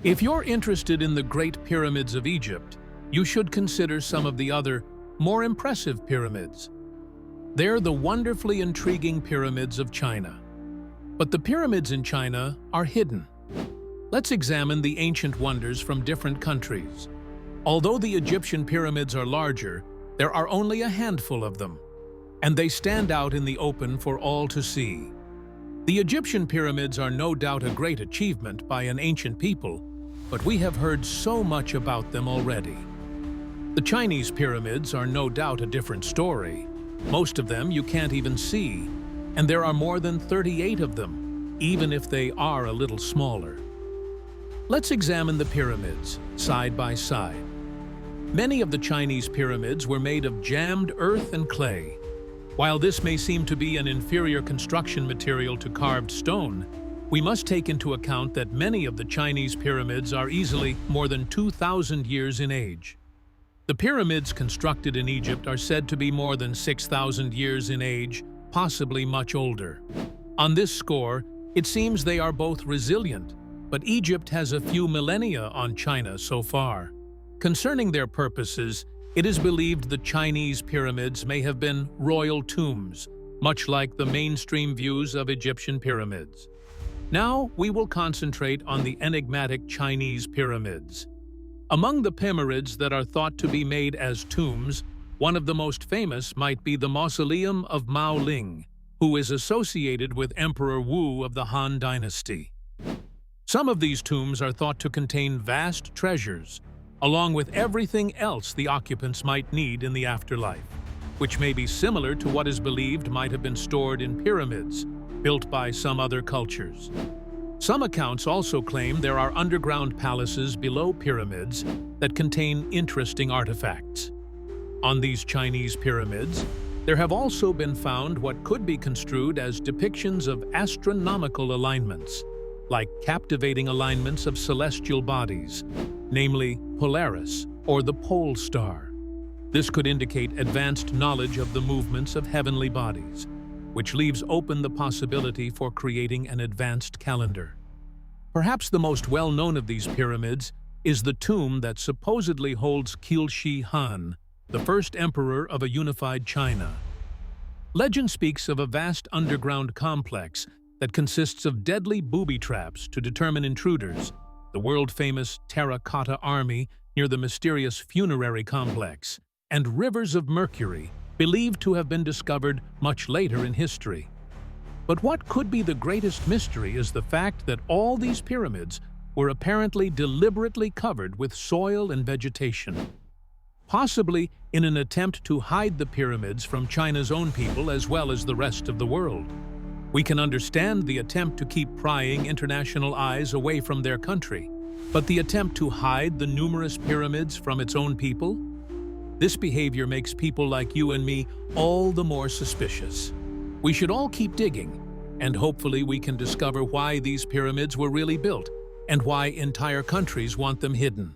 If you're interested in the Great Pyramids of Egypt, you should consider some of the other, more impressive pyramids. They're the wonderfully intriguing pyramids of China. But the pyramids in China are hidden. Let's examine the ancient wonders from different countries. Although the Egyptian pyramids are larger, there are only a handful of them, and they stand out in the open for all to see. The Egyptian pyramids are no doubt a great achievement by an ancient people, but we have heard so much about them already. The Chinese pyramids are no doubt a different story. Most of them you can't even see, and there are more than 38 of them, even if they are a little smaller. Let's examine the pyramids, side by side. Many of the Chinese pyramids were made of jammed earth and clay. While this may seem to be an inferior construction material to carved stone, we must take into account that many of the Chinese pyramids are easily more than 2,000 years in age. The pyramids constructed in Egypt are said to be more than 6,000 years in age, possibly much older. On this score, it seems they are both resilient, but Egypt has a few millennia on China so far. Concerning their purposes, it is believed the Chinese pyramids may have been royal tombs, much like the mainstream views of Egyptian pyramids. Now we will concentrate on the enigmatic Chinese pyramids. Among the pyramids that are thought to be made as tombs, one of the most famous might be the mausoleum of Mao Ling, who is associated with Emperor Wu of the Han Dynasty. Some of these tombs are thought to contain vast treasures, along with everything else the occupants might need in the afterlife, which may be similar to what is believed might have been stored in pyramids, built by some other cultures. Some accounts also claim there are underground palaces below pyramids that contain interesting artifacts. On these Chinese pyramids, there have also been found what could be construed as depictions of astronomical alignments, like captivating alignments of celestial bodies, namely Polaris, or the pole star. This could indicate advanced knowledge of the movements of heavenly bodies, which leaves open the possibility for creating an advanced calendar. Perhaps the most well-known of these pyramids is the tomb that supposedly holds Qin Han, the first emperor of a unified China. Legend speaks of a vast underground complex that consists of deadly booby traps to determine intruders, the world-famous terracotta army near the mysterious funerary complex, and rivers of mercury, believed to have been discovered much later in history. But what could be the greatest mystery is the fact that all these pyramids were apparently deliberately covered with soil and vegetation, possibly in an attempt to hide the pyramids from China's own people as well as the rest of the world. We can understand the attempt to keep prying international eyes away from their country, but the attempt to hide the numerous pyramids from its own people? This behavior makes people like you and me all the more suspicious. We should all keep digging, and hopefully we can discover why these pyramids were really built and why entire countries want them hidden.